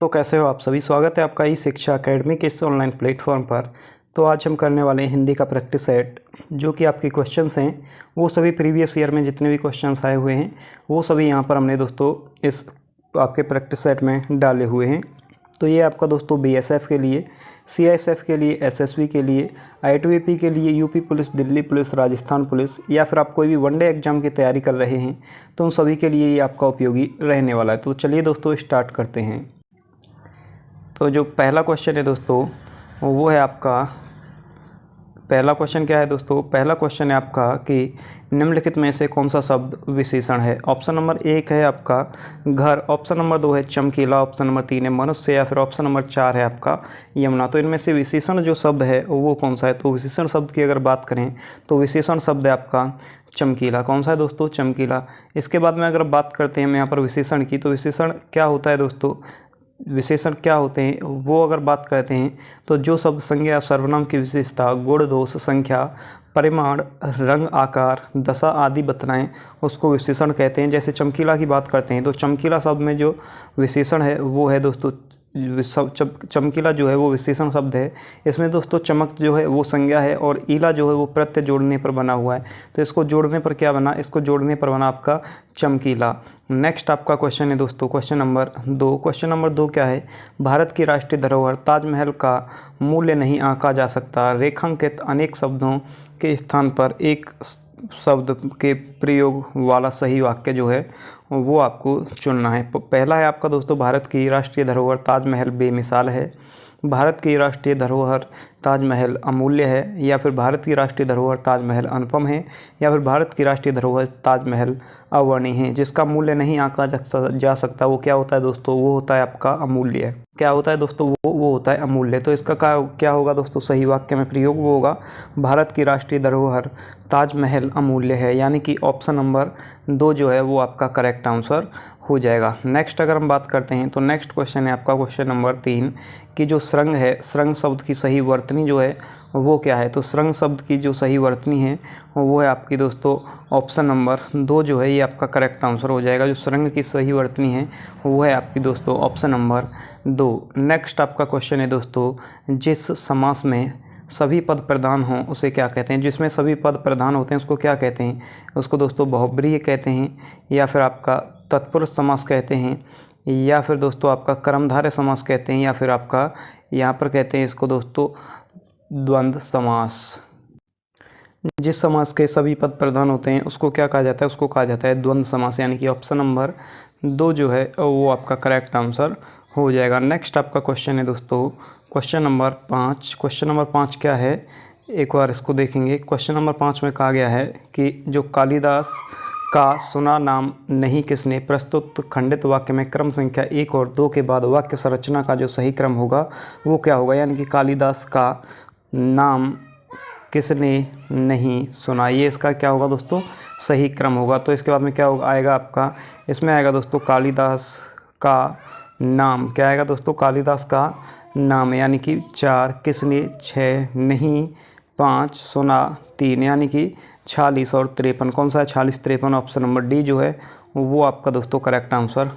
तो कैसे हो आप सभी। स्वागत है आपका ई शिक्षा अकेडमी के इस ऑनलाइन प्लेटफॉर्म पर। तो आज हम करने वाले हैं हिंदी का प्रैक्टिस सेट। जो कि आपके क्वेश्चंस हैं वो सभी प्रीवियस ईयर में जितने भी क्वेश्चंस आए हुए हैं वो सभी यहाँ पर हमने दोस्तों इस आपके प्रैक्टिस सेट में डाले हुए हैं। तो ये आपका दोस्तों बीएसएफ के लिए, सीआईएसएफ के लिए, एसएसबी के लिए, आईटीबीपी के लिए, UP police, Delhi police, Rajasthan police, या फिर आप कोई भी वनडे एग्ज़ाम की तैयारी कर रहे हैं तो उन सभी के लिए ये आपका उपयोगी रहने वाला है। तो चलिए दोस्तों स्टार्ट करते हैं। तो जो पहला क्वेश्चन है दोस्तों वो है आपका, पहला क्वेश्चन क्या है दोस्तों, पहला क्वेश्चन है आपका कि निम्नलिखित में से कौन सा शब्द विशेषण है। ऑप्शन नंबर 1 है आपका घर, ऑप्शन नंबर 2 है चमकीला, ऑप्शन नंबर 3 है मनुष्य, या फिर ऑप्शन नंबर 4 है आपका यमुना। तो इनमें से विशेषण जो शब्द है वो कौन सा है। तो विशेषण शब्द की अगर बात करें तो विशेषण शब्द है आपका चमकीला। कौन सा है दोस्तों, चमकीला। इसके बाद में अगर बात करते हैं हम यहाँ पर विशेषण की, तो विशेषण क्या होता है दोस्तों, विशेषण क्या होते हैं वो अगर बात करते हैं तो जो शब्द संज्ञा सर्वनाम की विशेषता, गुण दोष, संख्या, परिमाण, रंग, आकार, दशा आदि बतलाएं उसको विशेषण कहते हैं। जैसे चमकीला की बात करते हैं तो चमकीला शब्द में जो विशेषण है वो है दोस्तों चमकीला जो है वो विशेषण शब्द है। इसमें दोस्तों चमक जो है वो संज्ञा है और ईला जो है वो प्रत्यय जोड़ने पर बना हुआ है। तो इसको जोड़ने पर क्या बना, इसको जोड़ने पर बना आपका चमकीला। नेक्स्ट आपका क्वेश्चन है दोस्तों क्वेश्चन नंबर 2। क्वेश्चन नंबर 2 क्या है, भारत की राष्ट्रीय धरोहर ताजमहल का मूल्य नहीं आंका जा सकता। रेखांकित अनेक शब्दों के स्थान पर एक शब्द के प्रयोग वाला सही वाक्य जो है वो आपको चुनना है। पहला है आपका दोस्तों, भारत की राष्ट्रीय धरोहर ताजमहल बेमिसाल है। भारत की राष्ट्रीय धरोहर ताजमहल अमूल्य है। या फिर भारत की राष्ट्रीय धरोहर ताजमहल अनुपम है। या फिर भारत की राष्ट्रीय धरोहर ताजमहल अवर्णीय है। जिसका मूल्य नहीं आंका जा सकता वो क्या होता है दोस्तों, वो होता है आपका अमूल्य। क्या होता है दोस्तों, वो होता है अमूल्य। तो इसका क्या होगा दोस्तों, सही वाक्य में प्रयोग वो होगा भारत की राष्ट्रीय धरोहर ताजमहल अमूल्य है, यानी कि ऑप्शन नंबर 2 जो है वो आपका करेक्ट आंसर हो जाएगा। नेक्स्ट अगर हम बात करते हैं तो नेक्स्ट क्वेश्चन है आपका क्वेश्चन नंबर 3 कि जो श्रृंग है, श्रृंग शब्द की सही वर्तनी जो है वो क्या है। तो श्रृंग शब्द की जो सही वर्तनी है वो है आपकी दोस्तों ऑप्शन नंबर 2 जो है ये आपका करेक्ट आंसर हो जाएगा। जो श्रृंग की सही वर्तनी है वो है आपकी दोस्तों ऑप्शन नंबर 2। नेक्स्ट आपका क्वेश्चन है दोस्तों, जिस समास में सभी पद प्रधान हों उसे क्या कहते हैं। जिसमें सभी पद प्रधान होते हैं उसको क्या कहते हैं, उसको दोस्तों बहुब्रीहि कहते हैं, या फिर आपका तत्पुरुष समास कहते हैं, या फिर दोस्तों आपका कर्मधारय समास कहते हैं, या फिर आपका यहाँ पर कहते हैं इसको दोस्तों द्वंद्व समास। जिस समास के सभी पद प्रधान होते हैं उसको क्या कहा जाता है, उसको कहा जाता है द्वंद्व समास, यानी कि ऑप्शन नंबर 2 जो है वो आपका करेक्ट आंसर हो जाएगा। नेक्स्ट आपका क्वेश्चन है दोस्तों क्वेश्चन नंबर 5। क्वेश्चन नंबर 5 क्या है, एक बार इसको देखेंगे। क्वेश्चन नंबर 5 में कहा गया है कि जो कालिदास का सुना नाम नहीं किसने, प्रस्तुत खंडित वाक्य में क्रम संख्या 1 और 2 के बाद वाक्य संरचना का जो सही क्रम होगा वो क्या होगा। यानी कि कालिदास का नाम किसने नहीं सुना, ये इसका क्या होगा दोस्तों, सही क्रम होगा। तो इसके बाद में क्या होगा आएगा आपका, इसमें आएगा दोस्तों कालिदास का नाम। क्या आएगा दोस्तों, कालिदास का नाम, यानी कि 4, किसने 6, नहीं 5, सुना 3, यानी कि 46 और 53। कौन सा है 46 53, ऑप्शन नंबर डी जो है वो आपका दोस्तों करेक्ट आंसर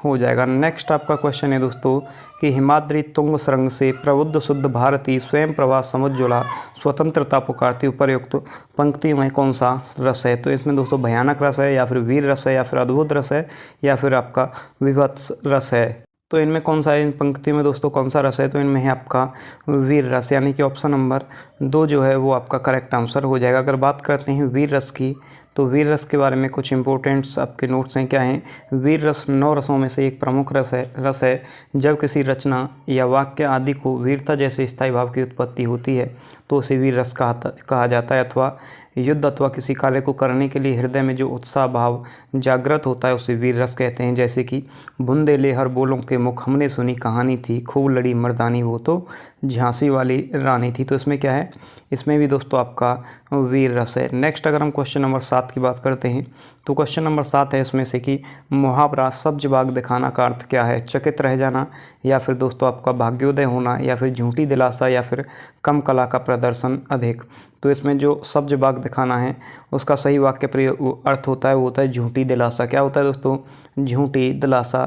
हो जाएगा। नेक्स्ट आपका क्वेश्चन है दोस्तों कि हिमाद्री तुंग सुरंग से प्रबुद्ध शुद्ध भारती स्वयं प्रभा समुज्ज्वला स्वतंत्रता पुकारती उपर्युक्त पंक्ति में कौन सा रस है। तो इसमें दोस्तों भयानक रस है, या फिर वीर रस है, या फिर अद्भुत रस है, या फिर आपका विभत्स रस है। तो इनमें कौन सा है, इन पंक्ति में दोस्तों कौन सा रस है। तो इनमें है आपका वीर रस, यानी कि ऑप्शन नंबर 2 जो है वो आपका करेक्ट आंसर हो जाएगा। अगर बात करते हैं वीर रस की तो वीर रस के बारे में कुछ इंपॉर्टेंट्स आपके नोट्स हैं। क्या हैं, वीर रस 9 रसों में से एक प्रमुख रस है। जब किसी रचना या वाक्य आदि को वीरता जैसे स्थायी भाव की उत्पत्ति होती है तो उसे वीर रस कहा जाता है। अथवा युद्ध अथवा किसी कार्य को करने के लिए हृदय में जो उत्साह भाव जागृत होता है उसे वीर रस कहते हैं। जैसे कि बुंदेलेहर बोलों के मुख हमने सुनी कहानी थी, खूब लड़ी मर्दानी वो तो झांसी वाली रानी थी। तो इसमें क्या है, इसमें भी दोस्तों आपका वीर रस है। नेक्स्ट अगर हम क्वेश्चन नंबर 7 की बात करते हैं तो क्वेश्चन नंबर 7 है इसमें से कि मुहावरा सब्ज बाग दिखाना का अर्थ क्या है। चकित रह जाना, या फिर दोस्तों आपका भाग्योदय होना, या फिर झूठी दिलासा, या फिर कम कला का प्रदर्शन अधिक। तो इसमें जो सब्ज बाग दिखाना है उसका सही वाक्य प्रयोग अर्थ होता है वो होता है झूठी दिलासा। क्या होता है दोस्तों, झूठी दिलासा।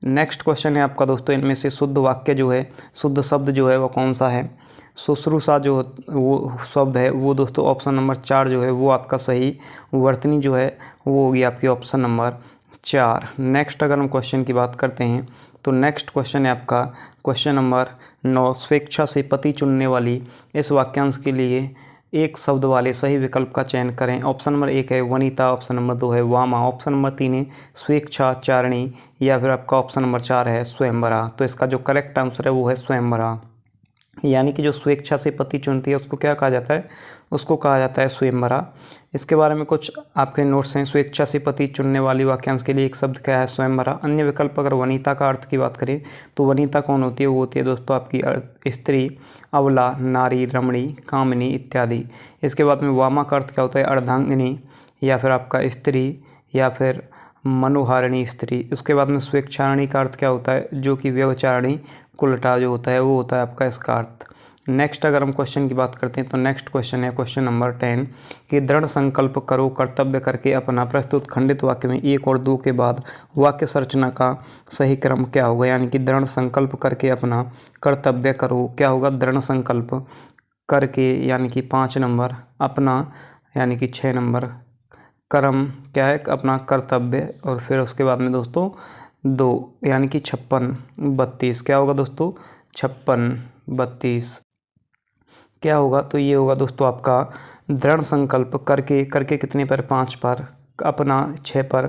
नेक्स्ट क्वेश्चन है आपका दोस्तों, इनमें से शुद्ध वाक्य जो है, शुद्ध शब्द जो है वो कौन सा है। शुश्रूषा जो वो शब्द है वो दोस्तों ऑप्शन नंबर 4 जो है वो आपका सही वर्तनी जो है वो होगी आपकी ऑप्शन नंबर 4। नेक्स्ट अगर हम क्वेश्चन की बात करते हैं तो नेक्स्ट क्वेश्चन है आपका क्वेश्चन नंबर 9। स्वेच्छा से पति चुनने वाली इस वाक्यांश के लिए एक शब्द वाले सही विकल्प का चयन करें। ऑप्शन नंबर 1 है वनिता, ऑप्शन नंबर 2 है वामा, ऑप्शन नंबर 3 है स्वेच्छाचारिणी, या फिर आपका ऑप्शन नंबर 4 है स्वयंवरा। तो इसका जो करेक्ट आंसर है वो है स्वयंवरा। यानी कि जो स्वेच्छा से पति चुनती है उसको क्या कहा जाता है, उसको कहा जाता है स्वयंवरा। इसके बारे में कुछ आपके नोट्स हैं। स्वेच्छा से पति चुनने वाली वाक्यांश के लिए एक शब्द क्या है, स्वयंवरा। अन्य विकल्प अगर वनिता का अर्थ की बात करें तो वनिता कौन होती है, वो होती है दोस्तों आपकी स्त्री, अबला, नारी, रमणी, कामिनी इत्यादि। इसके बाद में वामा का अर्थ क्या होता है, अर्धांगिनी, या फिर आपका स्त्री, या फिर मनोहारिणी स्त्री। उसके बाद में स्वेच्छारिणी का अर्थ क्या होता है, जो कि व्यभिचारिणी उल्टा जो होता है वो होता है आपका इसका अर्थ। नेक्स्ट अगर हम क्वेश्चन की बात करते हैं तो नेक्स्ट क्वेश्चन है क्वेश्चन नंबर 10 कि दृढ़ संकल्प करो कर्तव्य करके अपना प्रस्तुत खंडित वाक्य में 1 और 2 के बाद वाक्य संरचना का सही क्रम क्या होगा। यानी कि दृढ़ संकल्प करके अपना कर्तव्य करो, क्या होगा, दृढ़ संकल्प करके यानी कि 5 नंबर, अपना यानी कि 6 नंबर, कर्म क्या है अपना कर्तव्य, और फिर उसके बाद में दोस्तों 2 यानी कि 56 32 क्या होगा दोस्तों, 56 32 क्या होगा, तो ये होगा दोस्तों आपका दृढ़ संकल्प करके कितने पर, 5 पर, अपना 6 पर,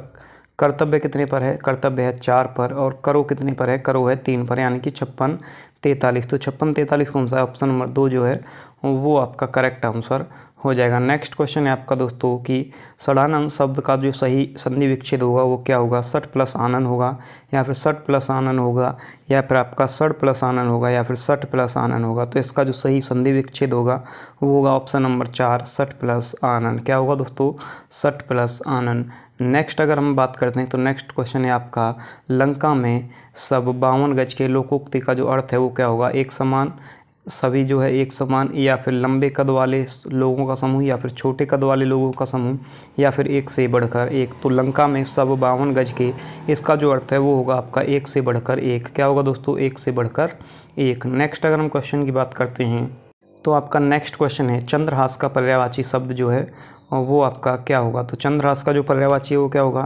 कर्तव्य कितने पर है, कर्तव्य है 4 पर, और करो कितने पर है, करो है 3 पर, यानी कि 56 43। तो 56 43 कौन सा है, ऑप्शन नंबर 2 जो है वो आपका करेक्ट आंसर हो जाएगा। नेक्स्ट क्वेश्चन है आपका दोस्तों कि षडानन शब्द का जो सही संधि विच्छेद होगा वो क्या होगा, सट प्लस आनन होगा, या फिर सट प्लस आनन होगा, या फिर आपका सड़ प्लस आनन होगा, या फिर सट प्लस आनन होगा। तो इसका जो सही संधि विच्छेद होगा वो होगा ऑप्शन नंबर 4 सट प्लस आनन। क्या होगा दोस्तों, सट प्लस आनन। नेक्स्ट अगर हम बात करते हैं तो नेक्स्ट क्वेश्चन है आपका लंका में सब 52 गज के लोकोक्ति का जो अर्थ है वो क्या होगा, एक समान, सभी जो है एक समान, या फिर लंबे कद वाले लोगों का समूह, या फिर छोटे कद वाले लोगों का समूह, या फिर एक से बढ़कर एक। तो लंका में सब 52 गज के, इसका जो अर्थ है वो होगा आपका एक से बढ़कर एक। क्या होगा दोस्तों, एक से बढ़कर एक। नेक्स्ट अगर हम क्वेश्चन की बात करते हैं तो आपका नेक्स्ट क्वेश्चन है चंद्रहास का पर्यायवाची शब्द जो है वो आपका क्या होगा। तो चंद्रहास का जो पर्यायवाची है वो क्या होगा,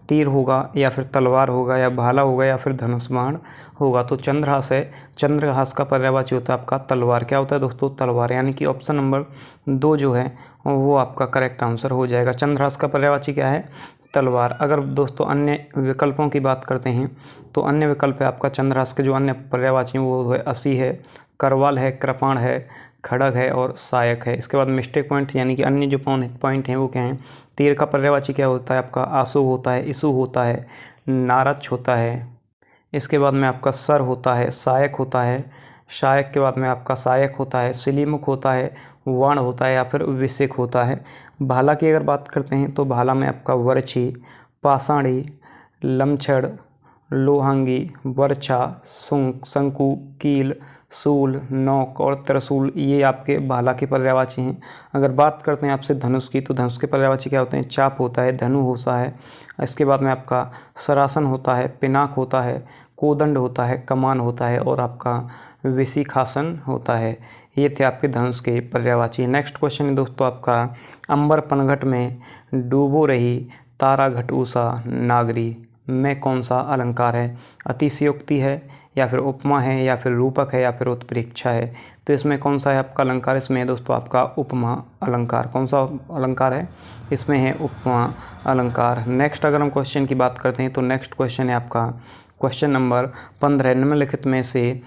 तीर होगा, या फिर तलवार होगा, या भाला होगा, या फिर धनुष बाण होगा। तो चंद्रहास है, चंद्रहास का पर्यायवाची होता है आपका तलवार। क्या होता है दोस्तों, तलवार, यानी कि ऑप्शन नंबर 2 जो है वो आपका करेक्ट आंसर हो जाएगा। चंद्रहास का पर्यायवाची क्या है, तलवार। अगर दोस्तों अन्य विकल्पों की बात करते हैं तो अन्य विकल्प है आपका चंद्रहास के जो अन्य पर्यायवाची हैं वो है असी है, करवाल है, कृपाण है, खड़ग है और सहायक है। इसके बाद मिस्टेक पॉइंट यानी कि अन्य जो पॉइंट हैं वो क्या हैं, तीर का पर्यायवाची क्या होता है आपका आशु होता है, इसु होता है, नारच होता है। इसके बाद में आपका सर होता है, सहायक होता है, सहायक के बाद में आपका सहायक होता है, सिलीमुख होता है, वाण होता है, या फिर विषेक होता है। भाला की अगर बात करते हैं तो भाला में आपका वर्ची, पाषाणी, लमछड़, लोहांगी, वर्छा, शंकु, कील, शूल, नौक और त्रिशूल, ये आपके भाला के पर्यायवाची हैं। अगर बात करते हैं आपसे धनुष की तो धनुष के पर्यायवाची क्या होते हैं, चाप होता है, धनु होता है, इसके बाद में आपका सरासन होता है, पिनाक होता है, कोदंड होता है, कमान होता है, और आपका विशिखासन होता है। ये थे आपके धनुष के पर्यायवाची। नेक्स्ट क्वेश्चन है दोस्तों आपका अंबर पनघट में डूबो रही तारा घट उषा नागरी में कौन सा अलंकार है, अतिशयोक्ति है, या फिर उपमा है, या फिर रूपक है, या फिर उत्प्रेक्षा है। तो इसमें कौन सा है आपका अलंकार, इसमें है दोस्तों आपका उपमा अलंकार। कौन सा अलंकार है, इसमें है उपमा अलंकार। नेक्स्ट अगर हम क्वेश्चन की बात करते हैं तो नेक्स्ट क्वेश्चन है आपका क्वेश्चन नंबर 15 निम्नलिखित में से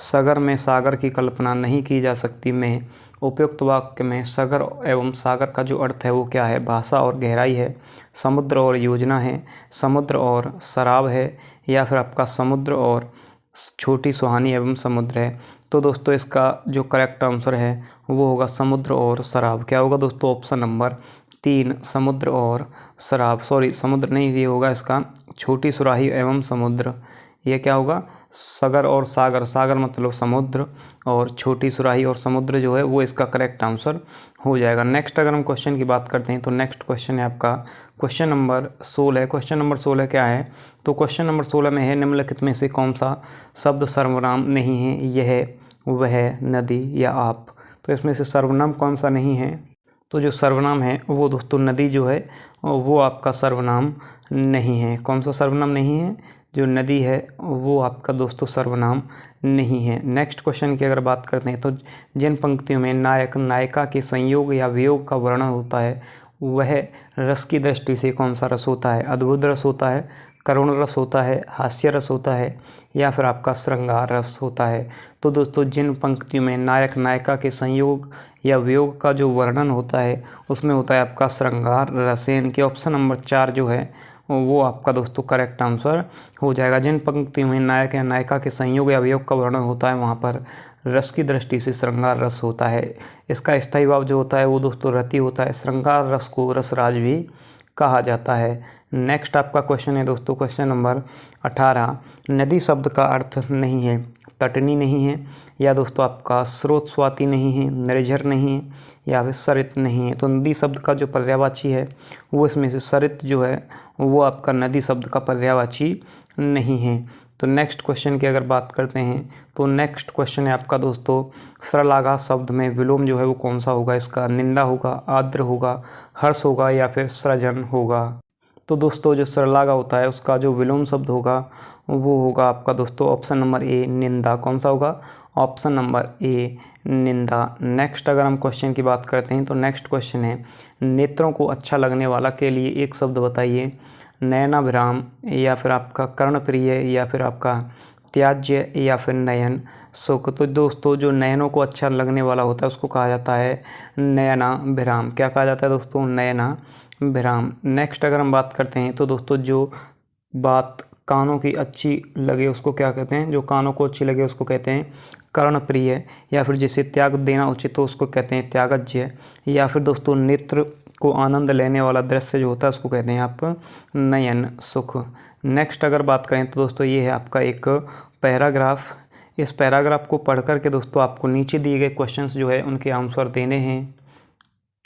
सगर में सागर की कल्पना नहीं की जा सकती में उपयुक्त वाक्य में सगर एवं सागर का जो अर्थ है वो क्या है, भाषा और गहराई है, समुद्र और योजना है, समुद्र और शराब है, या फिर आपका समुद्र और छोटी सुहानी एवं समुद्र है। तो दोस्तों इसका जो करेक्ट आंसर है वो होगा समुद्र और शराब। क्या होगा दोस्तों, ऑप्शन नंबर 3 समुद्र और शराब, सॉरी समुद्र नहीं, ये होगा इसका छोटी सुराही एवं समुद्र। ये क्या होगा, सगर और सागर, सागर मतलब समुद्र, और छोटी सुराही और समुद्र जो है वो इसका करेक्ट आंसर हो जाएगा। नेक्स्ट अगर हम क्वेश्चन की बात करते हैं तो नेक्स्ट क्वेश्चन है आपका क्वेश्चन नंबर 16। क्वेश्चन नंबर 16 क्या है? तो क्वेश्चन नंबर 16 में है, निम्नलिखित में से कौन सा शब्द सर्वनाम नहीं है? यह, वह, नदी या आप। तो इसमें से सर्वनाम कौन सा नहीं है? तो जो सर्वनाम है वो दोस्तों नदी जो है वो आपका सर्वनाम नहीं है। कौन सा सर्वनाम नहीं है? जो नदी है वो आपका दोस्तों सर्वनाम नहीं है। नेक्स्ट क्वेश्चन की अगर बात करते हैं तो जिन पंक्तियों में नायक नायिका के संयोग या वियोग का वर्णन होता है वह रस की दृष्टि से कौन सा रस होता है? अद्भुत रस होता है, करुण रस होता है, हास्य रस होता है, या फिर आपका श्रृंगार रस होता है। तो दोस्तों जिन पंक्तियों में नायक नायिका के संयोग या वियोग का जो वर्णन होता है उसमें होता है आपका श्रृंगार रस। यानी कि ऑप्शन नंबर 4 जो है वो आपका दोस्तों करेक्ट आंसर हो जाएगा। जिन पंक्तियों में नायक या नायिका के संयोग या वियोग का वर्णन होता है वहाँ पर रस की दृष्टि से श्रृंगार रस होता है। इसका स्थायी भाव जो होता है वो दोस्तों रति होता है। श्रृंगार रस को रसराज भी कहा जाता है। नेक्स्ट आपका क्वेश्चन है दोस्तों क्वेश्चन नंबर 18। नदी शब्द का अर्थ नहीं है तटनी नहीं है, या दोस्तों आपका स्रोत स्वाति नहीं है, निर्झर नहीं है, या फिर सरित नहीं है। तो नदी शब्द का जो पर्यायवाची है वो इसमें से सरित जो है वो आपका नदी शब्द का पर्यायवाची नहीं है। तो नेक्स्ट क्वेश्चन की अगर बात करते हैं तो नेक्स्ट क्वेश्चन है आपका दोस्तों सरलागा शब्द में विलोम जो है वो कौन सा होगा? इसका निंदा होगा, आद्र होगा, हर्ष होगा, या फिर सृजन होगा। तो दोस्तों जो सरलागा होता है उसका जो विलोम शब्द होगा वो होगा आपका दोस्तों ऑप्शन नंबर ए निंदा। कौन सा होगा? ऑप्शन नंबर ए निंदा। नेक्स्ट अगर हम क्वेश्चन की बात करते हैं तो नेक्स्ट क्वेश्चन है नेत्रों को अच्छा लगने वाला के लिए एक शब्द बताइए। नयनाभिराम, या फिर आपका कर्णप्रिय, या फिर आपका त्याज्य, या फिर नयन सुख। तो दोस्तों जो नयनों को अच्छा लगने वाला होता है उसको कहा जाता है नयनाभिराम। क्या कहा जाता है दोस्तों? नयनाभिराम। नेक्स्ट अगर हम बात करते हैं तो दोस्तों जो बात कानों की अच्छी लगे उसको क्या कहते हैं? जो कानों को अच्छी लगे उसको कहते हैं कर्णप्रिय, या फिर जिसे त्याग देना उचित हो उसको कहते हैं त्यागज्य, या फिर दोस्तों नेत्र को आनंद लेने वाला दृश्य जो होता है उसको कहते हैं आप नयन सुख। नेक्स्ट अगर बात करें तो दोस्तों ये है आपका एक पैराग्राफ। इस पैराग्राफ को पढ़ कर के दोस्तों आपको नीचे दिए गए क्वेश्चंस जो है उनके आंसर देने हैं।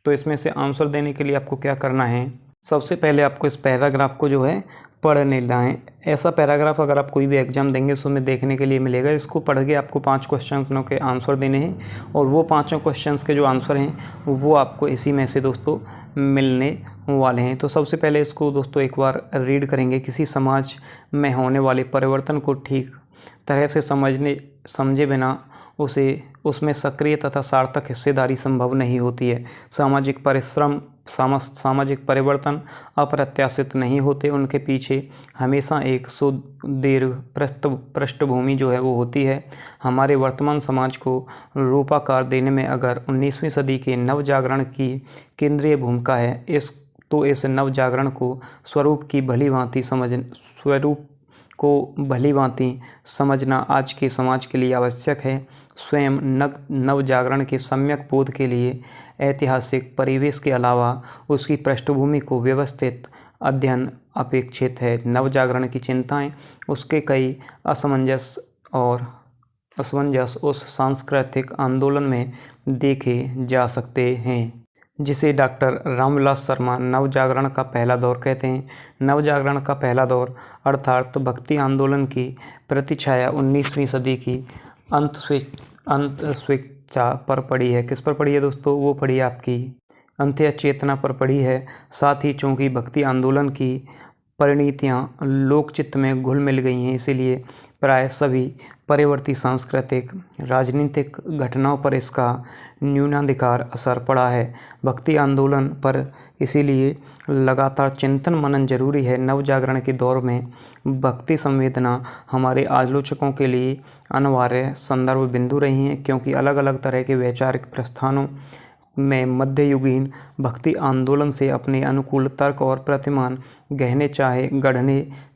तो इसमें से आंसर देने के लिए आपको क्या करना है? सबसे पहले आपको इस पैराग्राफ को जो है पढ़ लेना है। ऐसा पैराग्राफ अगर आप कोई भी एग्जाम देंगे तो उसमें देखने के लिए मिलेगा। इसको पढ़ के आपको 5 क्वेश्चनों के आंसर देने हैं, और वो 5 क्वेश्चंस के जो आंसर हैं वो आपको इसी में से दोस्तों मिलने वाले हैं। तो सबसे पहले इसको दोस्तों एक बार रीड करेंगे। किसी समाज में होने वाले परिवर्तन को ठीक तरह से समझे बिना उसमें सक्रिय तथा सार्थक हिस्सेदारी संभव नहीं होती है। सामाजिक परिश्रम सामाजिक परिवर्तन अप्रत्याशित नहीं होते, उनके पीछे हमेशा एक सुदीर्घ पृष्ठभूमि जो है वो होती है। हमारे वर्तमान समाज को रूपाकार देने में अगर 19वीं सदी के नव जागरण की केंद्रीय भूमिका है इस नव जागरण को स्वरूप भली भांति समझना आज के समाज के लिए आवश्यक है। स्वयं नव जागरण के सम्यक बोध के लिए ऐतिहासिक परिवेश के अलावा उसकी पृष्ठभूमि को व्यवस्थित अध्ययन अपेक्षित है। नव जागरण की चिंताएं उसके कई असमंजस उस सांस्कृतिक आंदोलन में देखे जा सकते हैं जिसे डॉक्टर रामविलास शर्मा नव जागरण का पहला दौर कहते हैं। नव जागरण का पहला दौर अर्थात भक्ति आंदोलन की प्रतिछाया 19वीं सदी की अंतस्वेच्छा पर पड़ी है। किस पर पड़ी है दोस्तों? वो पड़ी है आपकी अंत्य चेतना पर पड़ी है। साथ ही चूँकि भक्ति आंदोलन की परिणतियाँ लोकचित्त में घुल मिल गई हैं, इसीलिए प्राय सभी परिवर्ती सांस्कृतिक राजनीतिक घटनाओं पर इसका न्यूनाधिकार असर पड़ा है। भक्ति आंदोलन पर इसीलिए लगातार चिंतन मनन जरूरी है। नव जागरण के दौर में भक्ति संवेदना हमारे आलोचकों के लिए अनिवार्य संदर्भ बिंदु रही हैं, क्योंकि अलग अलग तरह के वैचारिक प्रस्थानों में मध्ययुगीन भक्ति आंदोलन से अपने अनुकूल तर्क और प्रतिमान गढ़ने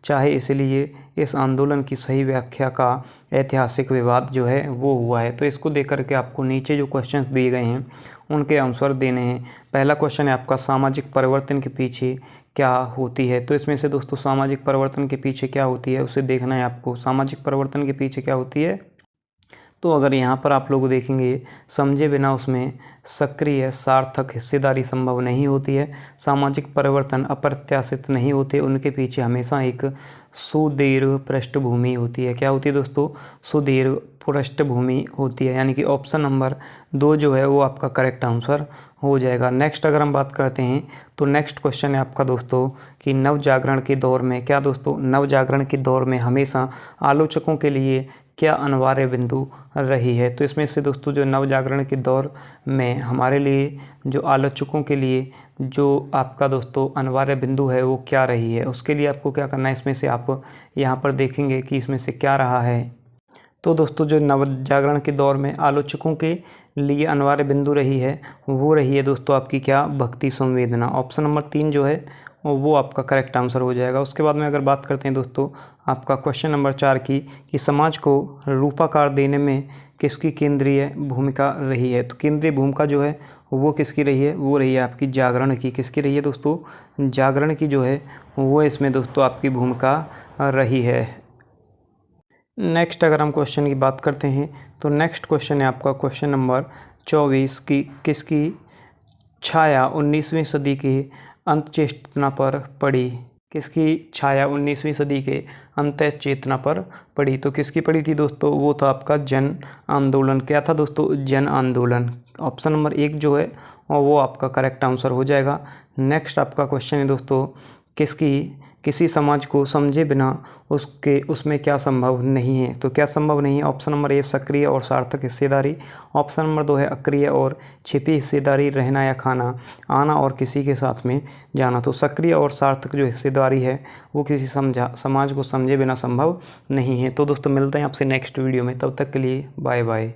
चाहे इसलिए इस आंदोलन की सही व्याख्या का ऐतिहासिक विवाद जो है वो हुआ है। तो इसको देख करके आपको नीचे जो क्वेश्चंस दिए गए हैं उनके आंसर देने हैं। पहला क्वेश्चन है आपका सामाजिक परिवर्तन के पीछे क्या होती है। तो इसमें से दोस्तों सामाजिक परिवर्तन के पीछे क्या होती है उसे देखना है आपको। सामाजिक परिवर्तन के पीछे क्या होती है, तो अगर यहाँ पर आप लोग देखेंगे समझे बिना उसमें सक्रिय सार्थक हिस्सेदारी संभव नहीं होती है। सामाजिक परिवर्तन अप्रत्याशित नहीं होते, उनके पीछे हमेशा एक सुदीर्घ पृष्ठभूमि होती है। क्या होती है दोस्तों, सुदीर्घ पृष्ठभूमि होती है, यानी कि ऑप्शन नंबर 2 जो है वो आपका करेक्ट आंसर हो जाएगा। नेक्स्ट अगर हम बात करते हैं तो नेक्स्ट क्वेश्चन है आपका दोस्तों कि नवजागरण के दौर में, क्या दोस्तों, नवजागरण के दौर में हमेशा आलोचकों के लिए क्या अनिवार्य बिंदु रही है। तो इसमें से दोस्तों जो नवजागरण के दौर में हमारे लिए जो आलोचकों के लिए जो आपका दोस्तों अनिवार्य बिंदु है वो क्या रही है, उसके लिए आपको क्या करना है, इसमें से आप यहाँ पर देखेंगे कि इसमें से क्या रहा है। तो दोस्तों जो नवजागरण के दौर में आलोचकों के लिए अनिवार्य बिंदु रही है वो रही है दोस्तों आपकी क्या, भक्ति संवेदना। ऑप्शन नंबर 3 जो है वो आपका करेक्ट आंसर हो जाएगा। उसके बाद में अगर बात करते हैं दोस्तों आपका क्वेश्चन नंबर 4 की, कि समाज को रूपाकार देने में किसकी केंद्रीय भूमिका रही है। तो केंद्रीय भूमिका जो है वो किसकी रही है, वो रही है आपकी जागरण की। किसकी रही है दोस्तों, जागरण की जो है वो इसमें दोस्तों आपकी भूमिका रही है। नेक्स्ट अगर हम क्वेश्चन की बात करते हैं तो नेक्स्ट क्वेश्चन है आपका क्वेश्चन नंबर 24 की, किसकी छाया 19वीं सदी के अंत चेतना पर पड़ी। किसकी छाया 19वीं सदी के अंत चेतना पर पड़ी। तो किसकी पड़ी थी दोस्तों, वो था आपका जन आंदोलन। क्या था दोस्तों, जन आंदोलन। ऑप्शन नंबर 1 जो है और वो आपका करेक्ट आंसर हो जाएगा। नेक्स्ट आपका क्वेश्चन है दोस्तों, किसी समाज को समझे बिना उसमें क्या संभव नहीं है। तो क्या संभव नहीं है, ऑप्शन नंबर 1 सक्रिय और सार्थक हिस्सेदारी। ऑप्शन नंबर 2 है अक्रिय और छिपी हिस्सेदारी, रहना या खाना, आना और किसी के साथ में जाना। तो सक्रिय और सार्थक जो हिस्सेदारी है वो किसी समाज को समझे बिना संभव नहीं है। तो दोस्तों मिलते हैं आपसे नेक्स्ट वीडियो में, तब तक के लिए बाय बाय।